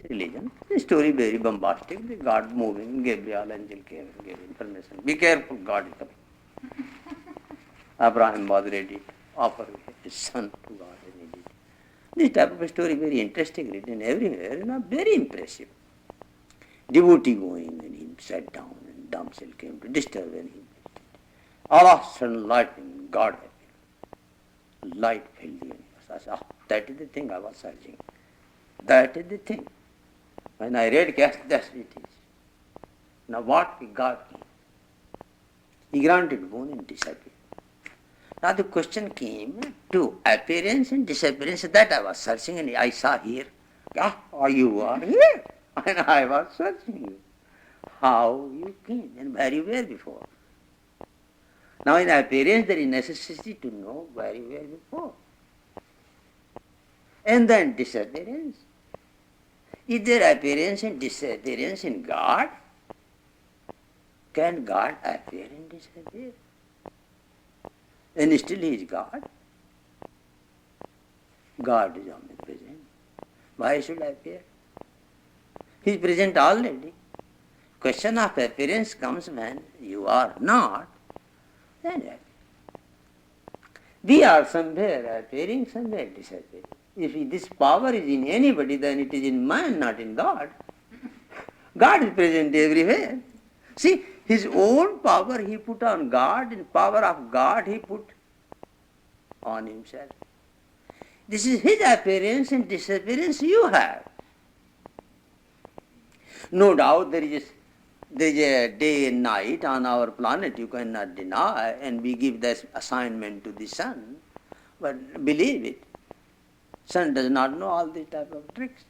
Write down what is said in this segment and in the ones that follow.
religion. The story very bombastic. The God moving, Gabriel angel came and gave information. Be careful, God is coming. Abraham was ready to offer his son to God and he did. This type of a story very interesting, written everywhere, very impressive. Devotee going and he sat down and damsel came to disturb and he meditated. All of a sudden lightning, God appeared. Light filled the universe. I said, that is the thing I was searching. That is the thing. When I read gas, that's it is. Now what God came? He granted boon and disappeared. Now the question came to appearance and disappearance. That I was searching and I saw here. You are here. And I was searching you. How you came and where you were before. Now in appearance there is necessity to know where you were before. And then disappearance. Is there appearance and disappearance in God? Can God appear and disappear? And still He is God. God is omnipresent. Why should I appear? He is present already. Question of appearance comes when you are not, then appear. We are somewhere appearing, somewhere disappearing. If this power is in anybody, then it is in man, not in God. God is present everywhere. See, His own power He put on God, and power of God He put on Himself. This is His appearance and disappearance you have. No doubt there is a day and night on our planet, you cannot deny, and we give this assignment to the sun, but believe it, sun does not know all these type of tricks.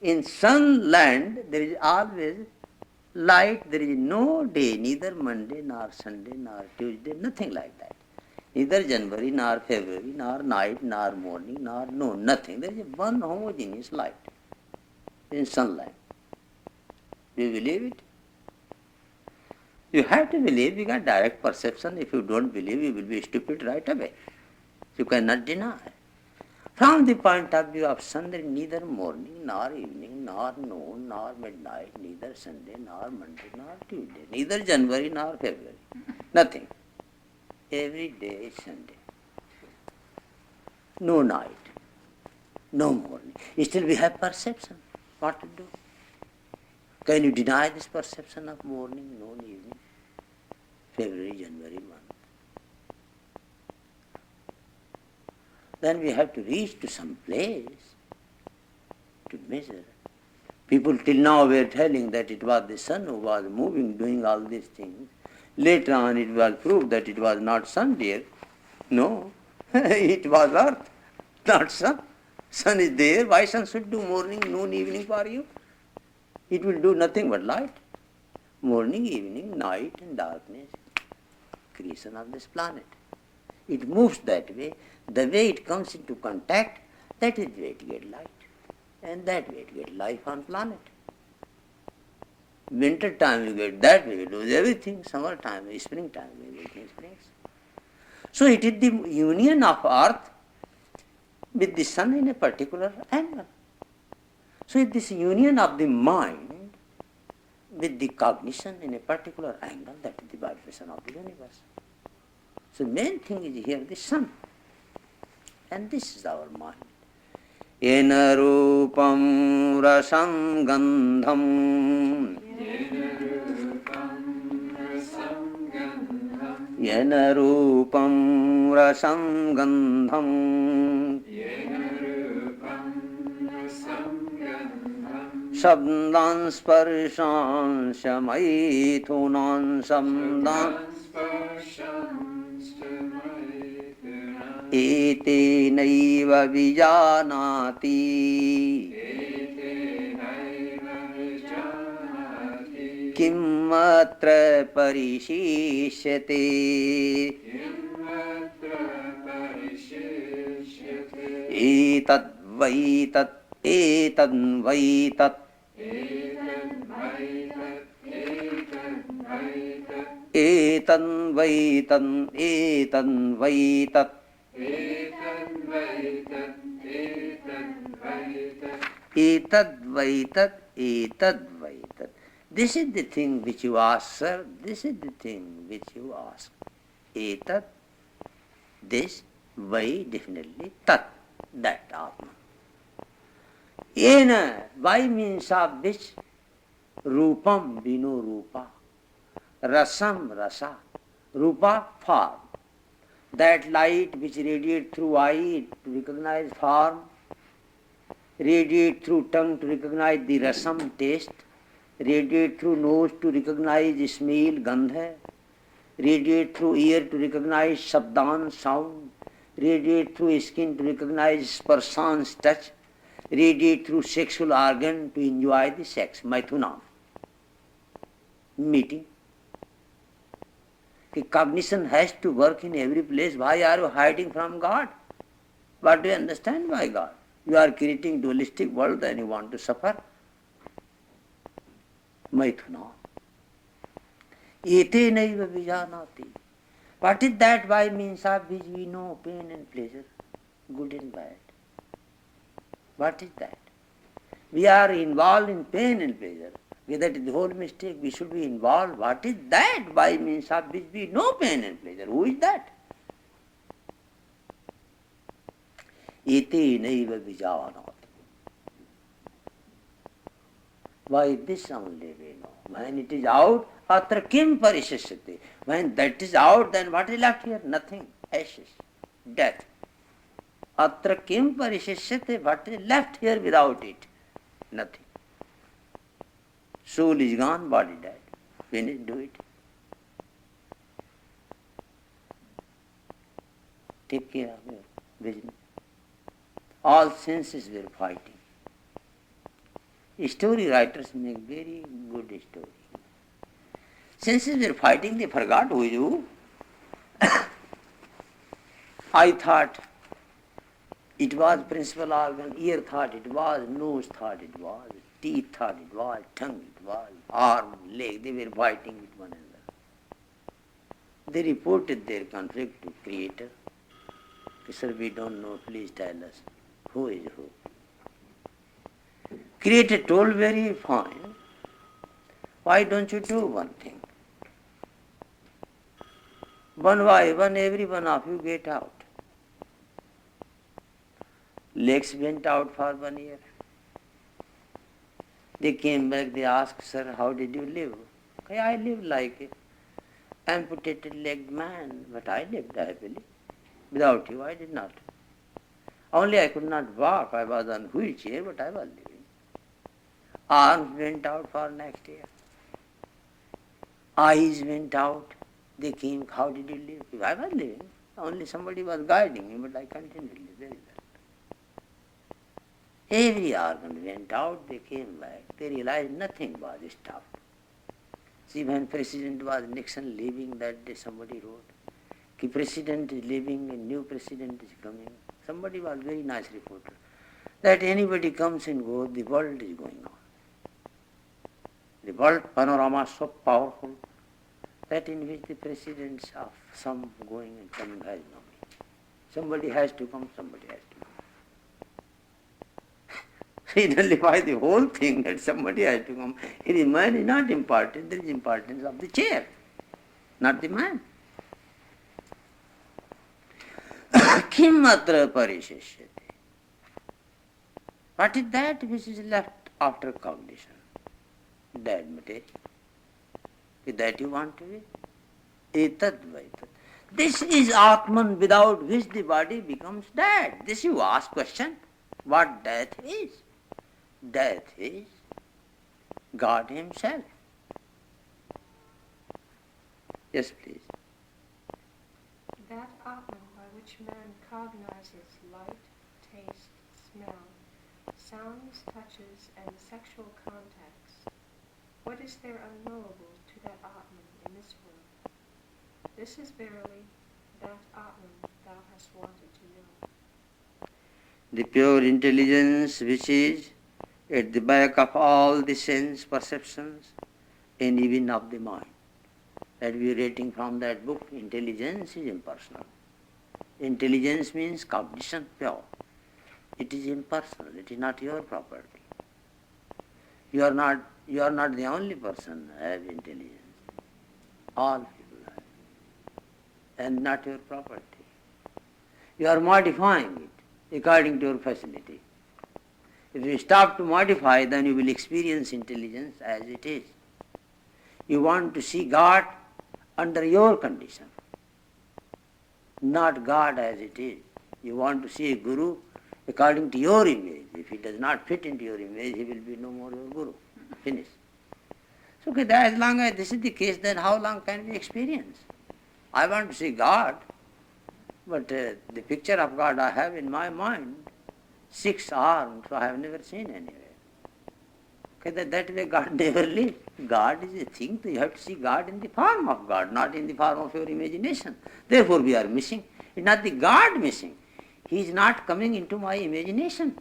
In sun land, there is always light, there is no day, neither Monday, nor Sunday, nor Tuesday, nothing like that. Neither January, nor February, nor night, nor morning, nor noon, nothing. There is one homogeneous light in sunlight. Do you believe it? You have to believe, you got direct perception. If you don't believe, you will be stupid right away. You cannot deny. From the point of view of sun, there is neither morning, nor evening, nor noon, nor midnight, neither Sunday, nor Monday, nor Tuesday, neither January, nor February. Nothing. Every day is Sunday. No night, no morning. Still we have perception. What to do? Can you deny this perception of morning, noon, evening, February, January month? Then we have to reach to some place to measure. People till now were telling that it was the sun who was moving, doing all these things. Later on it was proved that it was not sun, dear. No, it was earth, not sun. Sun is there. Why sun should do morning, noon, evening for you? It will do nothing but light. Morning, evening, night and darkness. Creation of this planet. It moves that way. The way it comes into contact, that is the way it gets light. And that way it gets life on planet. Winter time you get that way, you lose everything. Summer time, spring time, everything springs. So it is the union of earth with the sun in a particular angle. So it is this union of the mind with the cognition in a particular angle, that is the vibration of the universe. So main thing is here the sun. And this is our mind. Yena rupam rasam gandham. Yena rupam rasam gandham. Shabdan sparshan shamaithunan shabdan ete naiva vijanati kimmatra parishishyate etad vaitat etad vaitat etan vaitan etan vaitat etad vaitat. This is the thing which you ask, sir. This is the thing which you ask. Etad, this, vai, definitely, tat, that Atman. Ena, by means of which, rupam, we know rupa, rasam, rasa, rupa, form. That light which radiates through eye to recognize form, radiate through tongue to recognize the rasam, taste, radiate through nose to recognize smell, gandha, radiate through ear to recognize shabdan, sound, radiate through skin to recognize sparsans, touch, radiate through sexual organ to enjoy the sex, maithuna, meeting. The cognition has to work in every place. Why are you hiding from God? What do you understand by God? You are creating dualistic world and you want to suffer. Maithuna. Ete naiva vijanati. What is that by means of which we know pain and pleasure, good and bad? What is that? We are involved in pain and pleasure. That is the whole mistake. We should be involved. What is that by means of which we know pain and pleasure? Who is that? Ete naiva vijanati. By this only we know. When it is out, atra kim parishyasate. When that is out, then what is left here? Nothing. Ashes. Death. Atra kim parishyasate. What is left here without it? Nothing. Soul is gone, body died. Finish, do it. Take care of your business. All senses were fighting. Story writers make very good story. Senses were fighting, they forgot who is who. I thought it was principal organ, ear thought it was, nose thought it was, teeth thought it was, tongue it was, arm, leg, they were fighting with one another. They reported their conflict to Creator. Sir, we don't know, please tell us who is who. Creator told very fine, why don't you do one thing? One by one, every one of you get out. Legs went out for 1 year. They came back, they asked, sir, how did you live? I lived like an amputated legged man, but I lived happily. Without you, I did not. Only I could not walk, I was on wheelchair, but I was living. Arms went out for next year. Eyes went out. They came, how did you live? I was living. Only somebody was guiding me, but I continued to live very well. Every organ went out, they came back. They realized nothing was stopped. See, when President was Nixon leaving that day, somebody wrote, the president is leaving, a new president is coming. Somebody was very nice reporter. That anybody comes and goes, the world is going on. The world panorama is so powerful that in which the presidents of some going and coming has no meaning. Somebody has to come, somebody has to come. He nullifies the whole thing that somebody has to come. His man is not important, there is importance of the chair, not the man. Kim atra parishyasate. What is that which is left after cognition? Dead material. Is that you want to be? Etad vaitat. This is Atman without which the body becomes dead. This you ask question. What death is? Death is God Himself. Yes, please. That Atman by which man cognizes light, taste, smell, sounds, touches, and sexual contacts. What is there unknowable to that Atman in this world? This is verily that Atman thou hast wanted to know. The pure intelligence which is at the back of all the sense perceptions and even of the mind. That we are reading from that book, intelligence is impersonal. Intelligence means cognition, pure. It is impersonal, it is not your property. You are not the only person who have intelligence. All people have. And not your property. You are modifying it according to your facility. If you stop to modify, then you will experience intelligence as it is. You want to see God under your condition, not God as it is. You want to see a Guru according to your image. If he does not fit into your image, he will be no more your Guru. Finish. So okay, as long as this is the case, then how long can we experience? I want to see God, but the picture of God I have in my mind, 6 arms, so I have never seen anywhere. Okay, that way God never lives. God is a thing, so you have to see God in the form of God, not in the form of your imagination. Therefore we are missing. It's not the God missing. He is not coming into my imagination.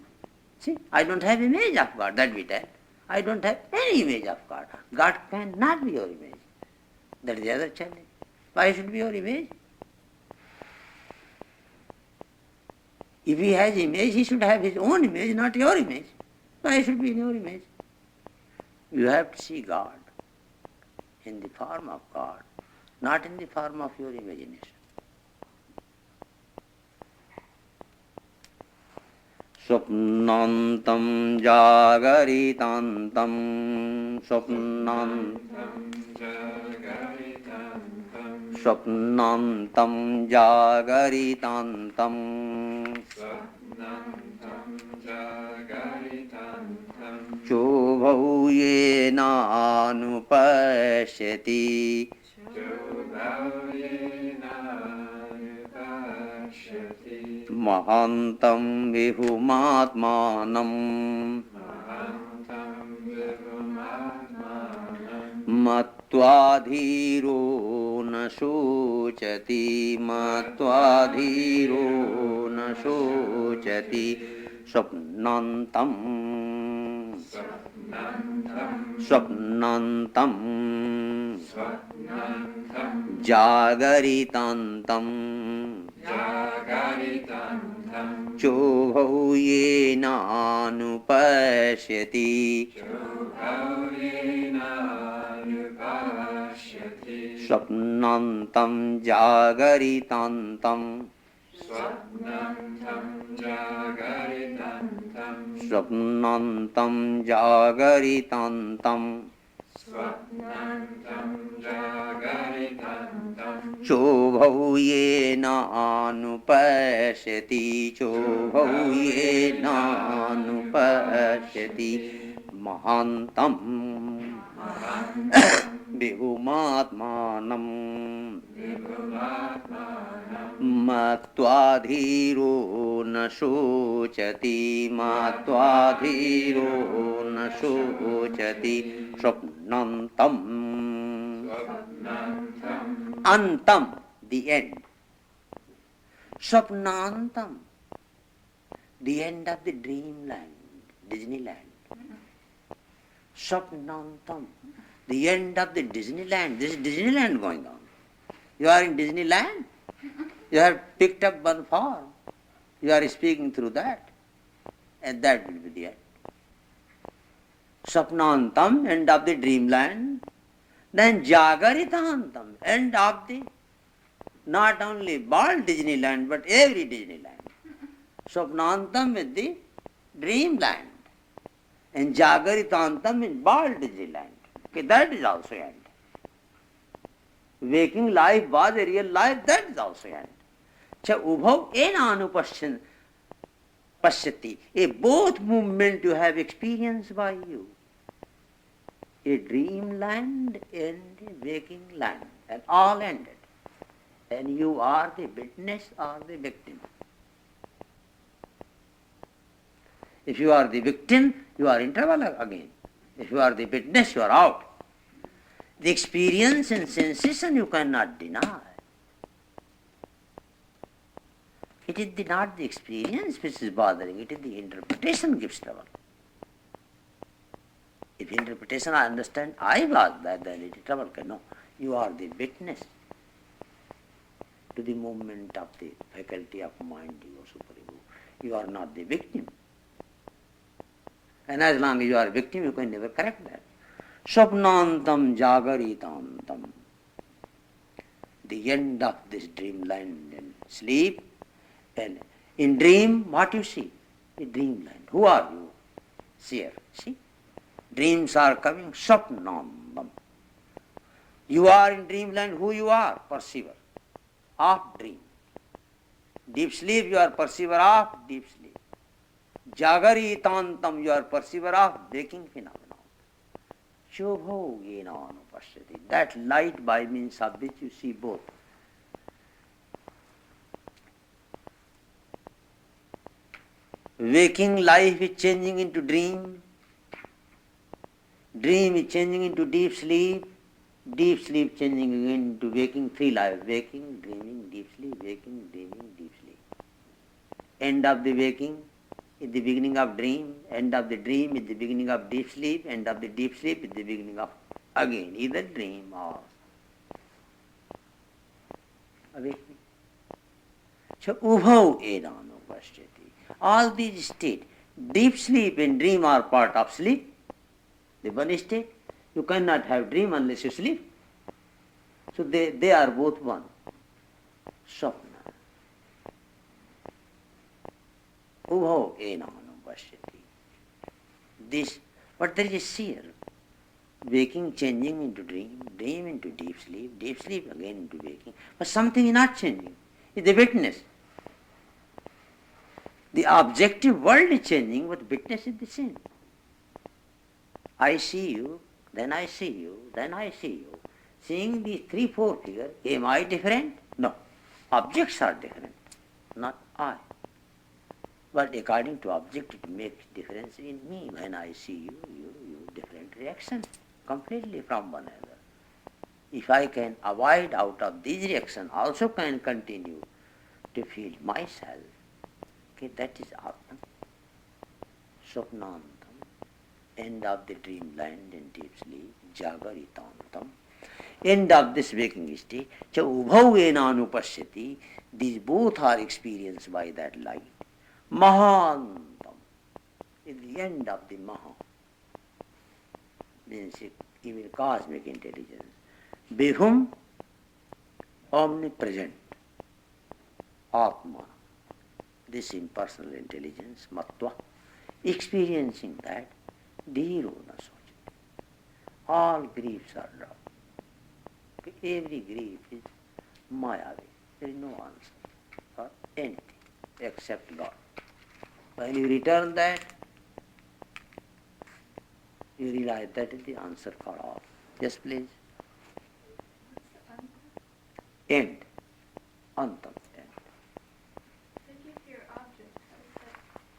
See, I don't have image of God, that we tell. I don't have any image of God. God cannot be your image. That is the other challenge. Why should be your image? If he has image, he should have his own image, not your image. Why should be in your image? You have to see God in the form of God, not in the form of your imagination. Swapnantam jagaritantam Swapnantam jagaritantam Chobhau yenanupashyati Mahantam vihumatmanam Mattvadhiro na shocati Mattvadhiro na shocati Swapnantam Swapnantam Jagaritantam Chobhau yenanupashyati Swapnantam jagaritantam Swapnantam jagaritantam Chobhau yenanupashyati Chobhau yenanupashyati Mahantam Vihumatmanam Mattvadhiro na shocati Mattvadhiro na shocati Swapnantam Antam, the end. Swapnantam, the end of the dreamland, Disneyland. Swapnantam, the end of the Disneyland. This is Disneyland going on. You are in Disneyland. You have picked up one form. You are speaking through that. And that will be the end. Swapnantam, end of the dreamland. Then Jagaritantam, end of the not only bald Disneyland, but every Disneyland. Swapnantam is the dreamland. And Jagaritantam is bald Disneyland. Okay, that is also end. Waking life was a real life, that is also end. Cha ubhav enanupashyati. A both movement you have experienced by you. A dreamland and a waking land, and all ended. And you are the witness or the victim. If you are the victim, you are in trouble again. If you are the witness, you are out. The experience and sensation you cannot deny. It is not the experience which is bothering, it is the interpretation gives trouble. If interpretation I understand, I was that, then it is trouble. No, you are the witness to the movement of the faculty of mind, your super ego. You are not the victim. And as long as you are a victim, you can never correct that. Swapnantam jagaritantam. The end of this dreamland and sleep. And in dream, what you see? A dreamland. Who are you? Seer. See? Dreams are coming. Swapnantam. You are in dreamland. Who you are? Perceiver of dream. Deep sleep, you are perceiver of deep sleep. Jagaritantam, you are perceiver of waking phenomenon. Shobho yenanupashyati. That light by means of which you see both. Waking life is changing into dream. Dream is changing into deep sleep. Deep sleep changing again into waking. Three lives. Waking, dreaming, deep sleep. Waking, dreaming, deep sleep. End of the waking is the beginning of dream. End of the dream is the beginning of deep sleep. End of the deep sleep is the beginning of again either dream or awakening. So ubhau edano pashyati. All these states, deep sleep and dream are part of sleep. The one state. You cannot have dream unless you sleep. So they are both one. Swapna. Ubhau enanam pashyati. This, but there is a seer. Waking changing into dream, dream into deep sleep again into waking. But something is not changing. It's the witness. The objective world is changing, but witness is the same. I see you, then I see you, then I see you. Seeing these 3-4 figures, am I different? No. Objects are different, not I. But according to object, it makes difference in me. When I see you, different reaction completely from one another. If I can avoid out of these reactions, also can continue to feel myself. Okay, that is Atman. Swapnantam. End of the dreamland and deep sleep. Jagaritantam. End of this waking state. Cha ubhau enanupashyati. These both are experienced by that light. Mahantam is the end of the Maha, means even cosmic intelligence. Bihum, omnipresent. Atma, this impersonal intelligence, Matva, experiencing that, dhiro na sochati. All griefs are dropped. Every grief is mayavi. There is no answer for anything except God. When you return that, you realize that is the answer for all. Yes, please. End. Antam. End.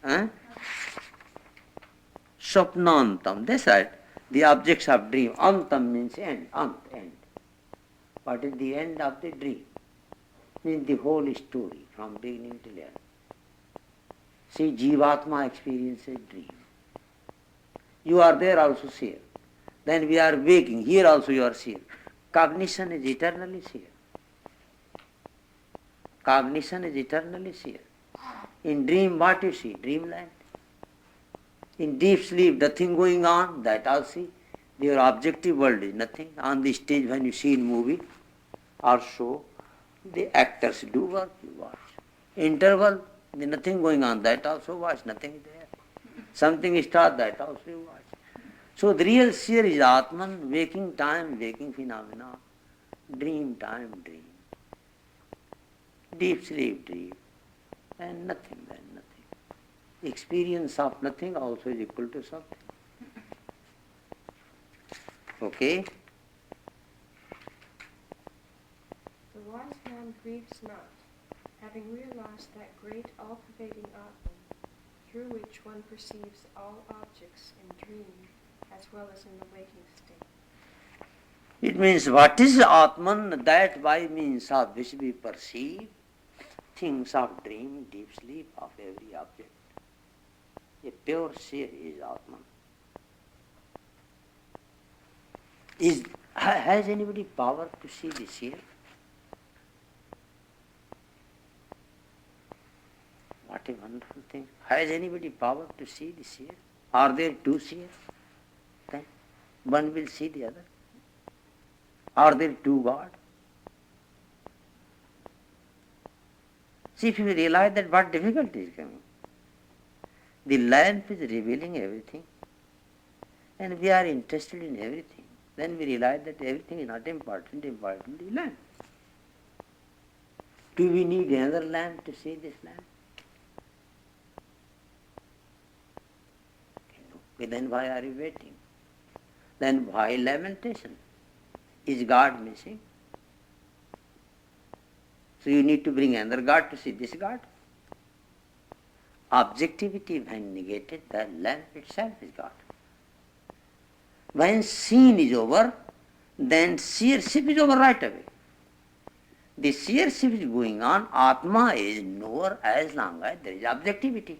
Huh? Swapnantam. That's right. The objects of dream. Antam means end. Ant, end. What is the end of the dream? Means the whole story from beginning till end. See, Jivatma experiences dream. You are there also seer. Then we are waking. Here also you are seer. Cognition is eternally seer. Cognition is eternally seer. In dream, what you see? Dreamland. In deep sleep, nothing going on, that also. Your objective world is nothing. On the stage when you see in movie or show, the actors do work, you watch. Interval, nothing going on, that also watch, nothing there. Something start, that also you watch. So the real seer is Atman, waking time, waking phenomena, dream time, dream. Deep sleep, dream. And nothing then, nothing. Experience of nothing also is equal to something. Okay? The wise man grieves not, having realized that great all-pervading Atman, through which one perceives all objects in dream as well as in the waking state. It means what is Atman? That by means of which we perceive things of dream, deep sleep, of every object. A pure seer is Atman. Has anybody power to see the seer? What a wonderful thing. Has anybody power to see the seer? Are there two seers? Then one will see the other. Are there two gods? See, if you realize that what difficulty is coming. The lamp is revealing everything, and we are interested in everything. Then we realize that everything is not important, important is lamp. Do we need another lamp to see this lamp? Okay, then why are you waiting? Then why lamentation? Is God missing? So you need to bring another God to see this God. Objectivity when negated, the lamp itself is God. When seen is over, then seership is over right away. The seership is going on, Atma is knower as long as there is objectivity.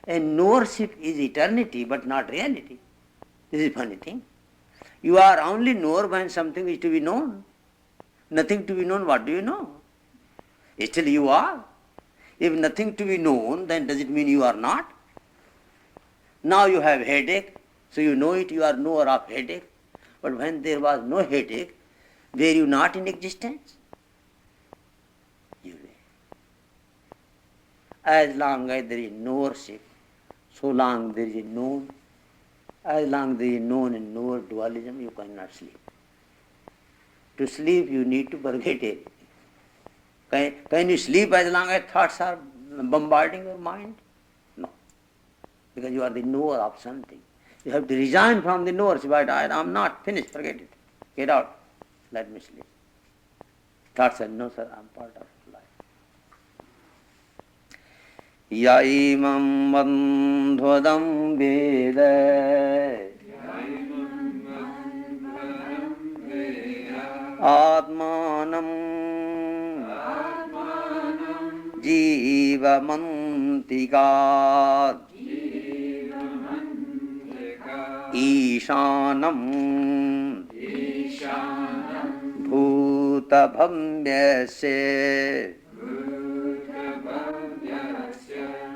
And knowership is eternity but not reality. This is a funny thing. You are only knower when something is to be known. Nothing to be known, what do you know? Still you are. If nothing to be known, then does it mean you are not? Now you have headache, so you know it, you are knower of headache. But when there was no headache, were you not in existence? You were. As long as there is knowership, so long there is a known. As long as there is known and knower dualism, you cannot sleep. To sleep, you need to forget it. Can you sleep as long as thoughts are bombarding your mind? No. Because you are the knower of something. You have to resign from the knowership. But I am not finished, forget it. Get out. Let me sleep. Thoughts are, no sir, I am part of life. Yaimam bandhodam veda Atmanam Jivamantika Ishanam Bhutabhamyasya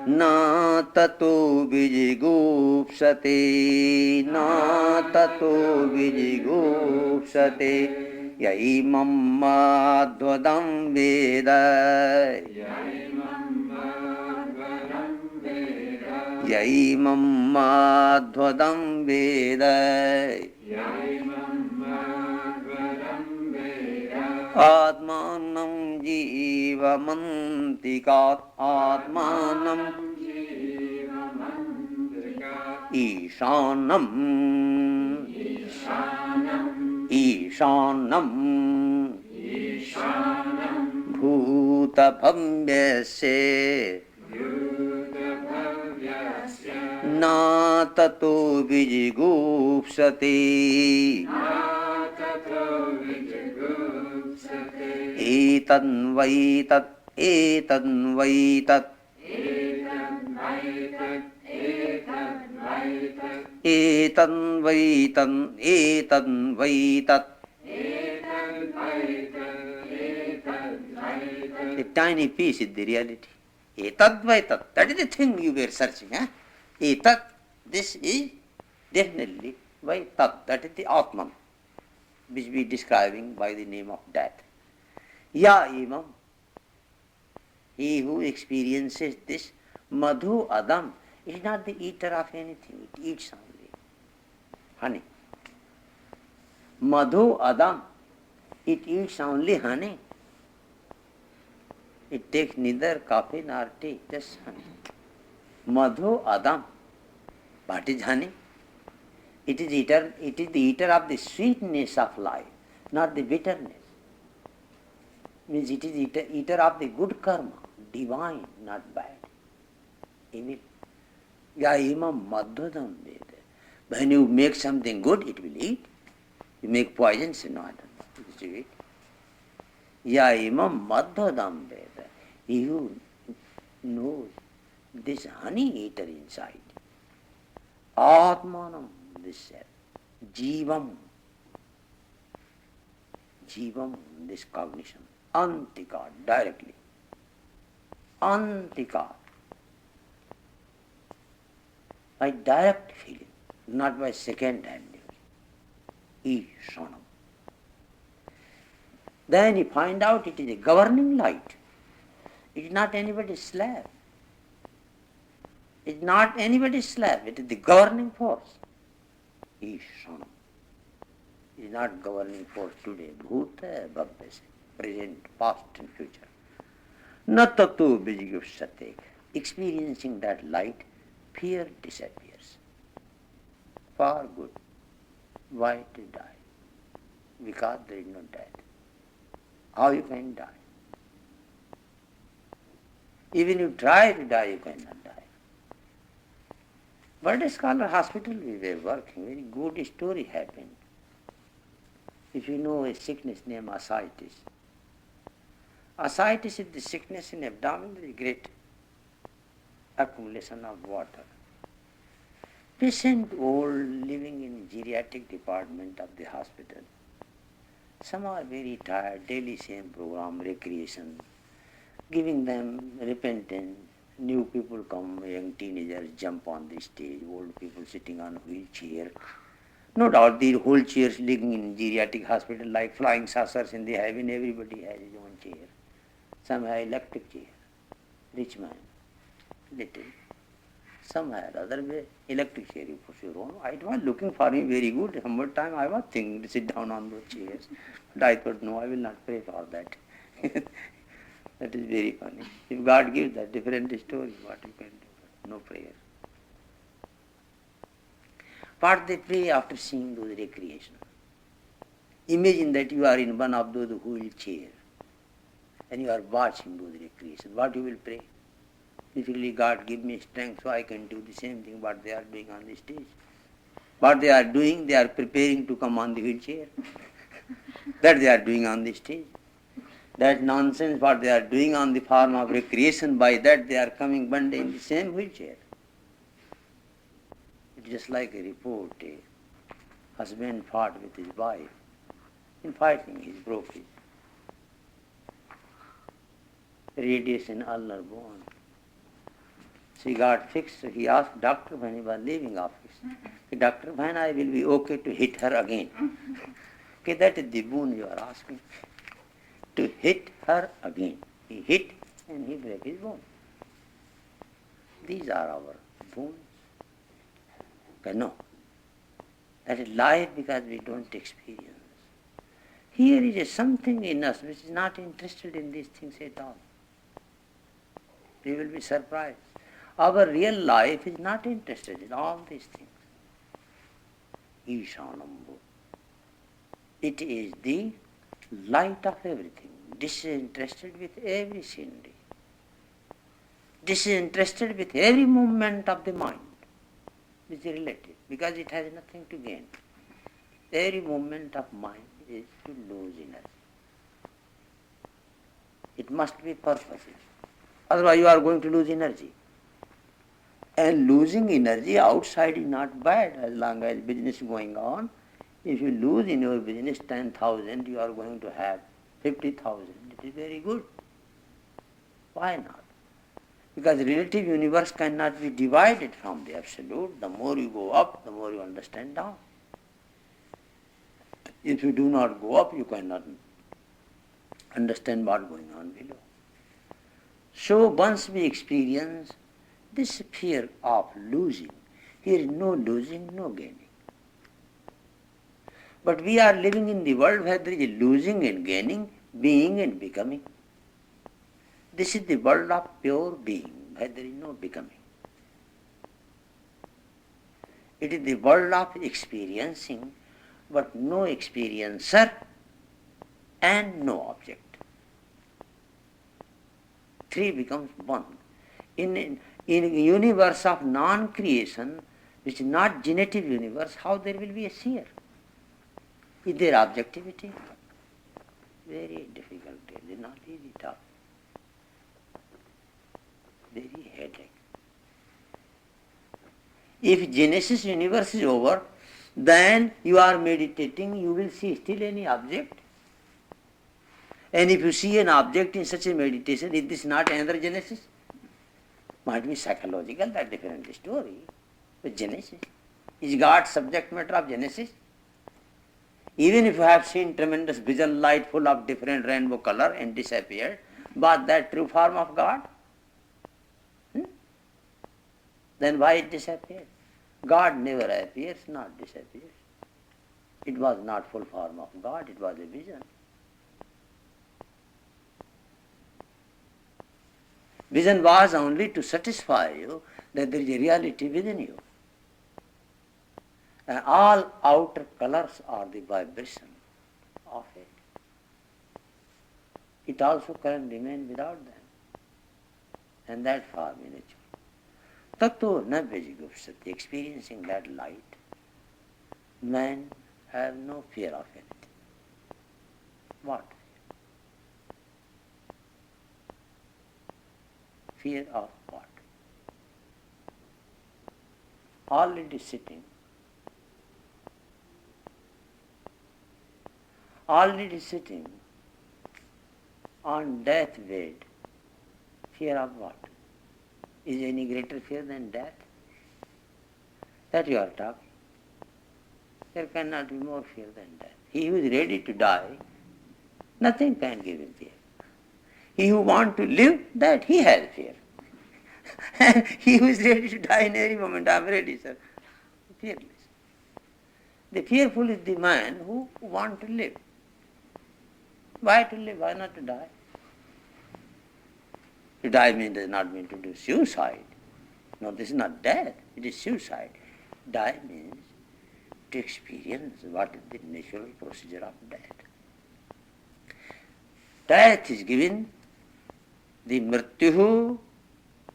Na tato vijigupsate Na tato vijigupsate Yaimam madhvadam veda Yaimam madhvadam veda Atmanam jivamantikat Atmanam Ishanam Ishanam Bhutabhamyasya Na tato vijigupsate Etanvaitat Etanvaitat Etanvaitan Etanvaitat A tiny piece is the reality. Etadvaitat, that is the thing you were searching. Etat, this is definitely Vaitat, that is the Atman, which we are describing by the name of death. Ya imam, he who experiences this, Madhu Adam, is not the eater of anything, it eats only honey. Madhu Adam, it eats only honey. It takes neither coffee nor tea, just honey. Madhu Adam. What is honey? It is the eater of the sweetness of life, not the bitterness. Means it is eater of the good karma, divine, not bad. Evil. Yaimam madhudam veda. When you make something good, it will eat. You make poisons, no, I don't know. It will eat. Yaimam madhudam veda. He who knows this honey eater inside. Atmanam, this self. Jivam. Jivam, this cognition. Antika, directly. Antika. by direct feeling, not by second-hand news. Ishanam. Then you find out it is a governing light. It is not anybody's slave. It is not anybody's slave. It is the governing force. Ishanam. It is not governing force today. Bhuta bhavyase. Present, past and future. Na tato vijigushate. Experiencing that light, fear disappears. For good. Why to die? Because there is no death. How you can die? Even if you try to die, you cannot die. World Scholar Hospital we were working, very good story happened. If you know a sickness named ascites. Ascites is the sickness in abdomen, there is great accumulation of water. Patient old living in geriatric department of the hospital. Some are very tired, daily same program, recreation, giving them repentance. New people come, young teenagers jump on the stage, old people sitting on wheelchair. No doubt the whole chairs living in geriatric hospital like flying saucers in the heaven, everybody has his own chair. Some have electric chair, rich man, little. Some had other way, electric chair, you put your own. I was looking for him very good. Some time I was thinking to sit down on those chairs. But I thought, no, I will not pray for that. That is very funny. If God gives that different story, what you can do? No prayer. What they pray after seeing those recreations. Imagine that you are in one of those wheelchairs and you are watching those recreations. What you will pray? Basically, God give me strength so I can do the same thing what they are doing on the stage. What they are doing, they are preparing to come on the wheelchair. That they are doing on the stage. That nonsense what they are doing on the form of recreation, by that they are coming one day in the same wheelchair. It's just like a report, a husband fought with his wife. In fighting, he broke his radius ulnar bone. She got fixed, so he asked doctor when he was leaving office, doctor, when I will be okay to hit her again? Okay, that is the boon you are asking. To hit her again. He hit and he broke his bone. These are our boons. Okay, no. That is life because we don't experience. Here is something in us which is not interested in these things at all. We will be surprised. Our real life is not interested in all these things. Ishanambo. It is the light of everything, disinterested with every scenery, disinterested with every movement of the mind, which is relative, because it has nothing to gain. Every movement of mind is to lose energy. It must be purposive. Otherwise you are going to lose energy. And losing energy outside is not bad as long as business is going on. If you lose in your business 10,000, you are going to have 50,000. It is very good. Why not? Because the relative universe cannot be divided from the absolute. The more you go up, the more you understand down. If you do not go up, you cannot understand what is going on below. So once we experience this fear of losing, here is no losing, no gaining. But we are living in the world where there is losing and gaining, being and becoming. This is the world of pure being, where there is no becoming. It is the world of experiencing, but no experiencer and no object. Three becomes one. In a universe of non-creation, which is not generative universe, how there will be a seer? Is there objectivity? Very difficult. It is not easy topic. Very headache. If Genesis universe is over, then you are meditating, you will see still any object. And if you see an object in such a meditation, is this not another Genesis? Might be psychological, that's a different story. But Genesis. Is God subject matter of Genesis? Even if you have seen tremendous vision light full of different rainbow color and disappeared, but that true form of God? Then why it disappeared? God never appears, not disappears. It was not full form of God, it was a vision. Vision was only to satisfy you that there is a reality within you. And all outer colors are the vibration of it. It also can remain without them. And that form in nature. Tato na vejigupsati, experiencing that light, man have no fear of anything. What? Fear of what? Already sitting on death bed, fear of what? Is any greater fear than death? That you are talking. There cannot be more fear than death. He who is ready to die, nothing can give him fear. He who wants to live, that he has fear. He who is ready to die in every moment, I am ready, sir. Fearless. The fearful is the man who wants to live. Why to live? Why not to die? To die does not mean to do suicide. No, this is not death, it is suicide. Die means to experience what is the natural procedure of death. Death is given the mrityuhu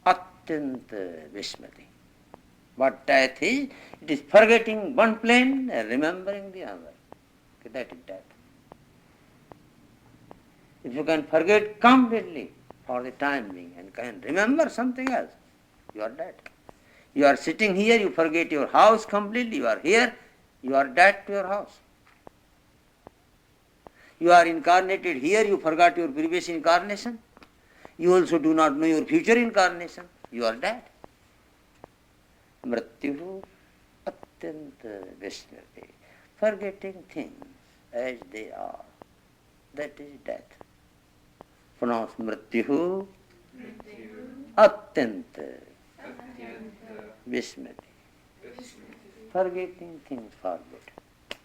atyanta vismati. What death is? It is forgetting one plane and remembering the other. That is death. If you can forget completely for the time being and can remember something else, you are dead. You are sitting here, you forget your house completely, you are here, you are dead to your house. You are incarnated here, you forgot your previous incarnation. You also do not know your future incarnation. You are dead. Mrityuhu atyanta vismriti. Forgetting things as they are. That is death. Pronounce mrityuhu atyanta vismriti. Forgetting things for good.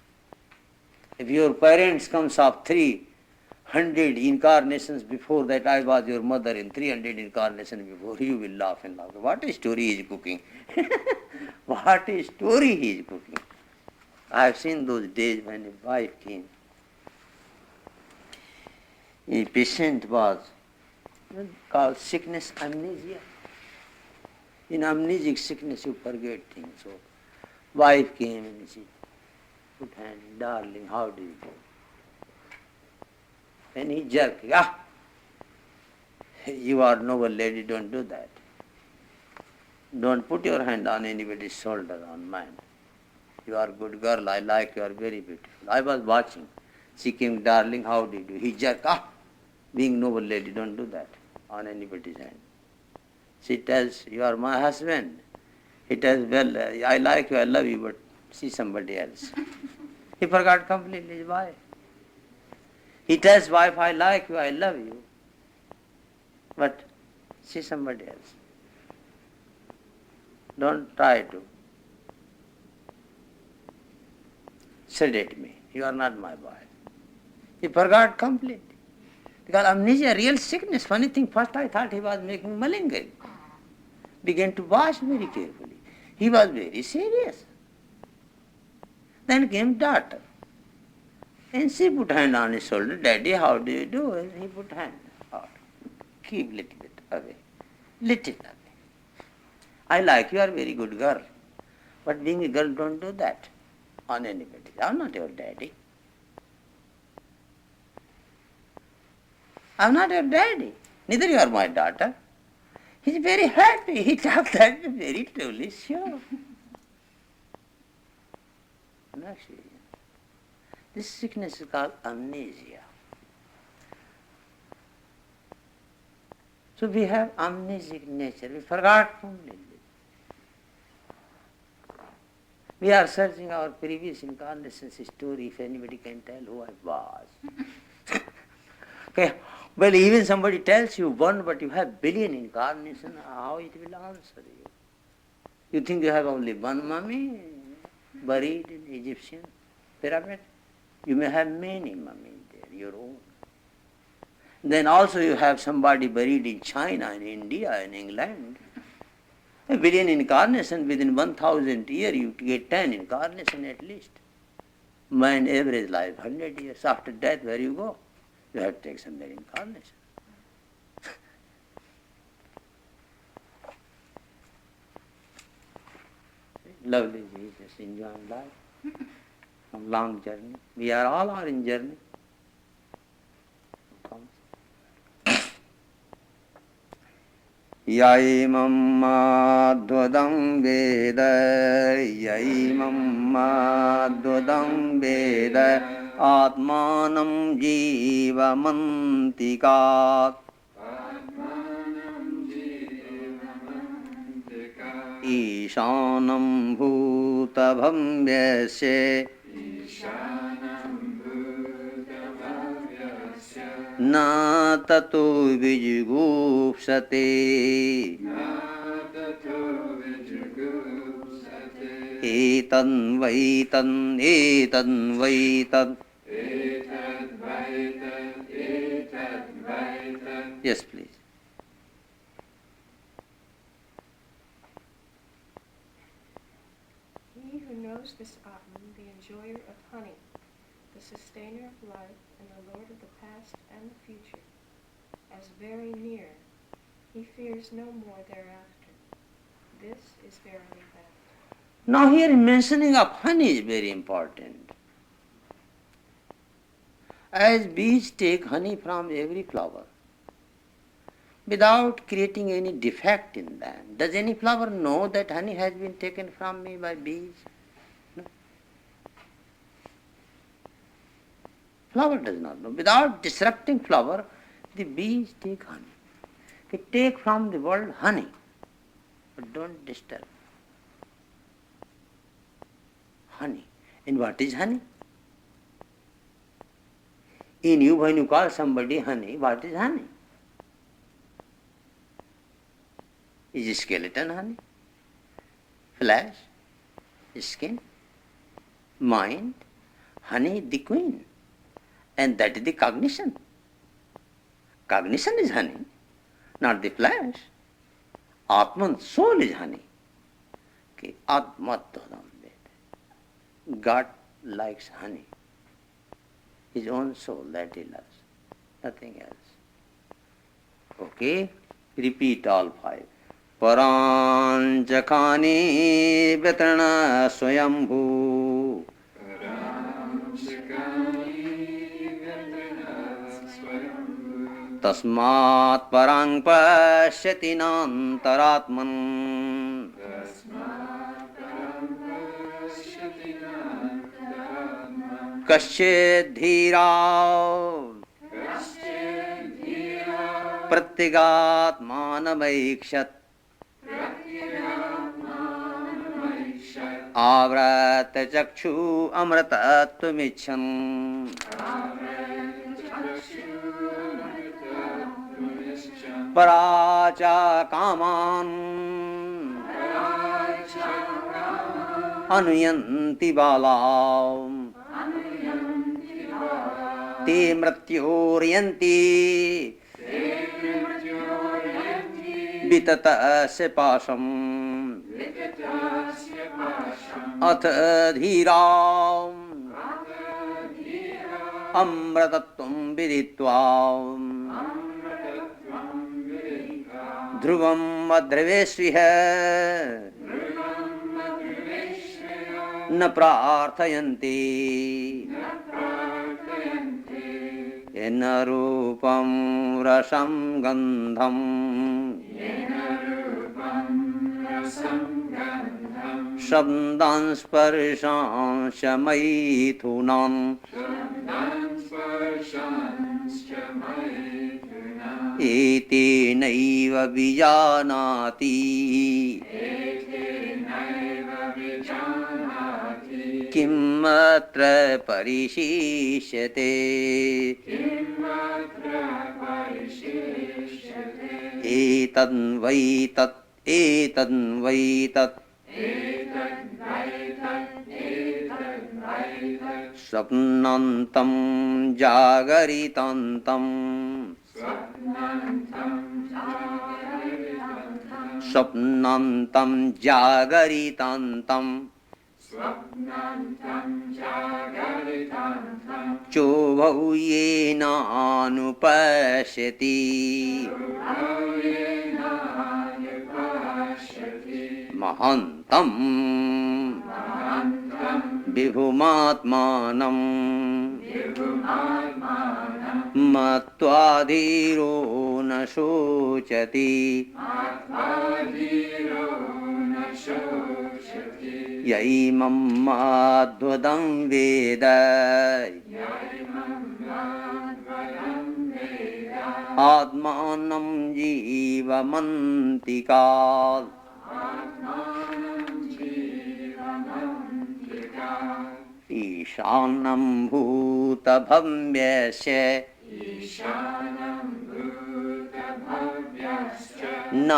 If your parents comes of 300 incarnations before that, I was your mother in 300 incarnations before, you will laugh and laugh. What a story he is cooking. What a story he is cooking. I have seen those days when a wife came. A patient was called sickness amnesia. In amnesic sickness you forget things. So wife came and she put hand, darling, how do you do? And he jerked, you are noble lady, don't do that. Don't put your hand on anybody's shoulder, on mine. You are a good girl, I like you, are very beautiful. I was watching. She came, darling, how do you do? He jerked, being noble lady, don't do that on anybody's hand. She tells, you are my husband. He tells, well, I like you, I love you, but see somebody else. He forgot completely his wife. He tells wife, I like you, I love you, but see somebody else. Don't try to sedate me. You are not my wife. He forgot completely. Because amnesia, real sickness. Funny thing, first I thought he was making malingering. Began to watch very carefully. He was very serious. Then came daughter. And she put hand on his shoulder. Daddy, how do you do? And he put hand out. Keep little bit away. Little away. I like you, are a very good girl. But being a girl, don't do that on anybody. I am not your daddy. I am not your daddy. Neither you are my daughter. He is very happy. He talked that very truly sure. This sickness is called amnesia. So we have amnesic nature. We forgot completely. We are searching our previous incarnations story, if anybody can tell who I was. Okay. Well, even somebody tells you one, but you have billion incarnations, how it will answer you? You think you have only one mummy buried in Egyptian pyramid? You may have many mummies there, your own. Then also you have somebody buried in China, in India, in England. A billion incarnation within 1,000 years, you get 10 incarnation at least. Man average life 100 years. After death, where you go? You have to take some more incarnation. Lovely Jesus, enjoying life. A long journey. We are all are in journey. Yaimam madhudam veda, yaimam madhudam veda, atmanam jivamantikat. Ishanam bhutabham vyasya, na tato vijgupsate, etan vaitan, etan vaitan. Yes, please. He who knows this Atman, the enjoyer of honey, the sustainer of life, and the Lord of the past and the future, as very near, he fears no more thereafter. This is verily that. Now here mentioning of honey is very important. As bees take honey from every flower, without creating any defect in them. Does any flower know that honey has been taken from me by bees? No. Flower does not know. Without disrupting flower, the bees take honey. They take from the world honey, but don't disturb. Honey. And what is honey? In you, when you call somebody honey, what is honey? Is skeleton honey? Flesh? Skin? Mind? Honey, the queen. And that is the cognition. Cognition is honey, not the flesh. Atman, soul is honey. Okay. Atmatmadam Veda. God likes honey. His own soul that he loves. Nothing else. Okay? Repeat all five. Paranjakani Vetrana Swayambhu. Tasmat parang pashyati nantaratman. Kasyed dhira pratyagatmanamaikshat avrata chakshu amratattvamichan. Paracha kaman anuyanti balam te mrityoryanti vitatase pasam atha dhiram amratatvam viditvam dhruvam madravesriha na prarthayanti yena rupam rasam gandham shabdan sparshan shamaithunam ete naiva vijanati किम् अत्र परिशिष्यते एतन्वै तत् एतन्वै तत् स्वप्नान्तं जागरितान्तं स्वप्नान्तं जागरितान्तं चोभौ येनानुपश्यति महान्तं विभुमात्मानं मत्वाधीरो न शोचति यैमम् अद्भुतं वेद आत्मानं जीवमन्तिकात् ईशानं भूतभव्यस्य न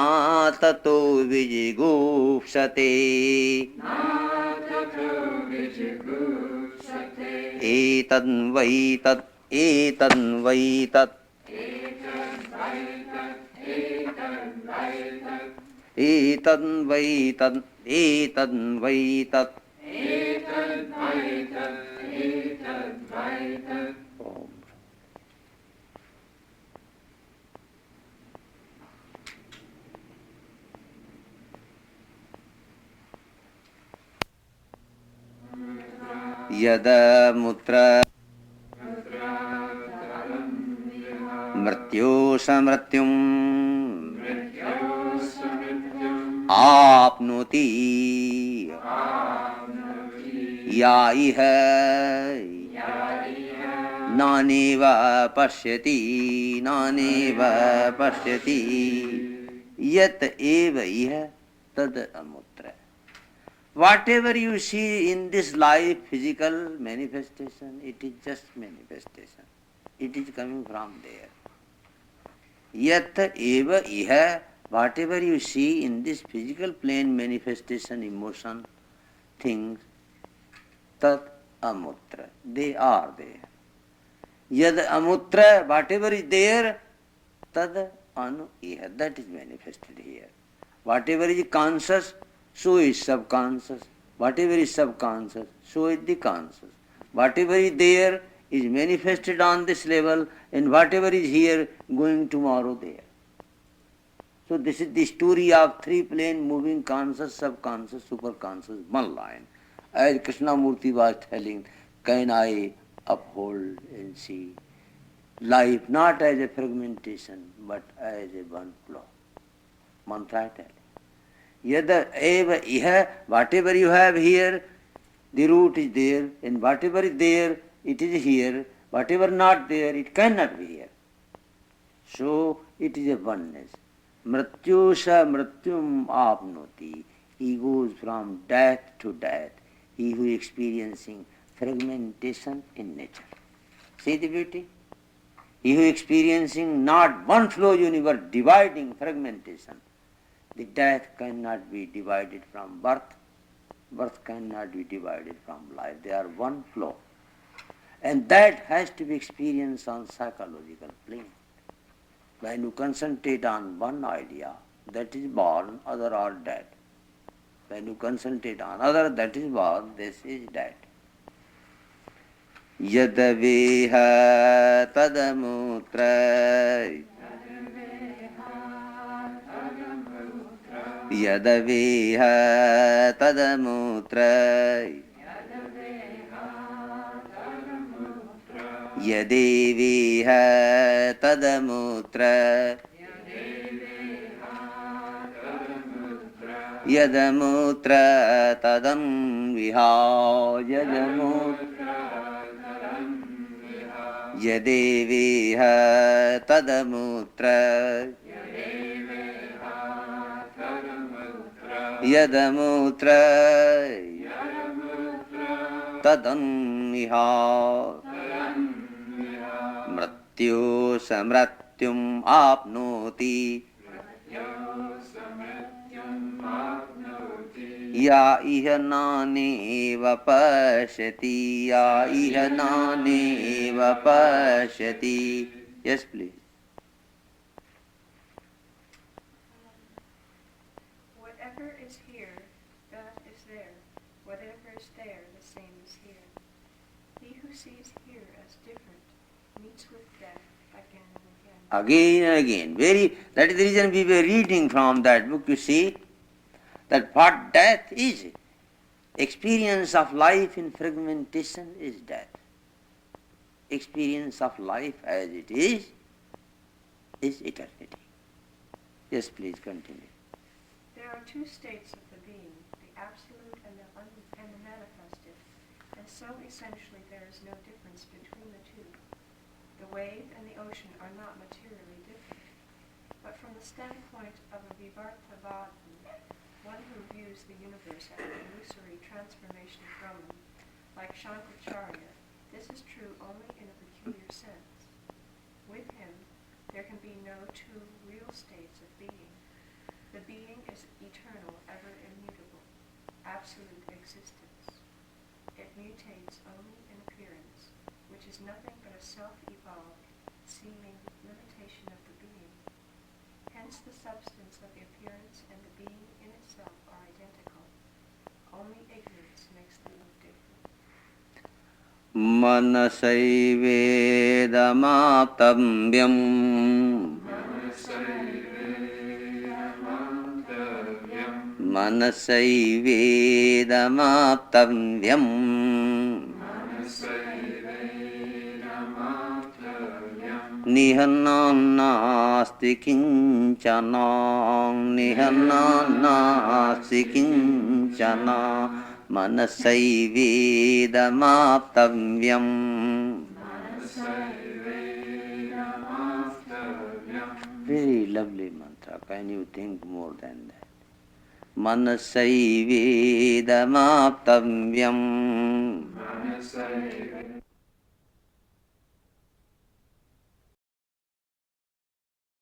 ततो विजिगुप्सते एतन्वै तत् एतन्वै तत् एतन्वै तत् एतन्वै तत् यदमुत्र मृत्युसमृत्युम् आप्नोति या इह नानेव पश्यति नानेव पश्यति यत एव इह तद अमुत्र. Whatever you see in this life, physical manifestation, it is just manifestation. It is coming from there. Yat eva iha, whatever you see in this physical plane manifestation, emotion, things, tat amutra, they are there. Yad amutra, whatever is there, tad anu iha, that is manifested here. Whatever is conscious, so is subconscious. Whatever is subconscious, so is the conscious. Whatever is there is manifested on this level, and whatever is here going tomorrow there. So this is the story of three plane moving conscious, subconscious, superconscious, one line. As Krishnamurti was telling, can I uphold and see life not as a fragmentation, but as a one flow. Mantra telling. Yada eva iha, whatever you have here, the root is there, and whatever is there, it is here. Whatever not there, it cannot be here. So it is a oneness. Mrityusha mrityum apnoti. He goes from death to death. He who is experiencing fragmentation in nature. See the beauty? He who is experiencing not one flow universe, dividing fragmentation. The death cannot be divided from birth. Birth cannot be divided from life. They are one flow. And that has to be experienced on psychological plane. When you concentrate on one idea, that is born, other are dead. When you concentrate on other, that is born, this is dead. Yadaveha tadamutra Yadaveha tadamutra Yadeveha tadamutra Yadamutra tadam viha Yadeveha tadamutra Yadamutra तदन्निहा मृत्यु समृत्युम आपनोति या इह नानेव पश्यति या इह नानेव पश्यति. Yes, please. Whatever is here, that is there. Whatever is there, the same is here. He who sees here as different meets with death again and again. Again and again. That is the reason we were reading from that book, you see, that what death is. Experience of life in fragmentation is death. Experience of life as it is eternity. Yes, please continue. There are two states of the being, the absolute and the manifested, and so essentially there is no difference between the two. The wave and the ocean are not materially different, but from the standpoint of a Vivartavadan, one who views the universe as an illusory transformation from them, like Shankaracharya, this is true only in a peculiar sense. With him, there can be no two real states of being. The being is eternal, ever immutable, absolute existence. It mutates only in appearance, which is nothing but a self-evolved, seeming limitation of the being. Hence the substance of the appearance and the being in itself are identical. Only ignorance makes them look different. Manasaivedamaptambyam Manasaivedamaptambyam Nihananasti kinchana Nihananasti kinchana Manasaivedamaptamvyam. Very lovely mantra. Can you think more than that? Manasaivedamaptamvyam.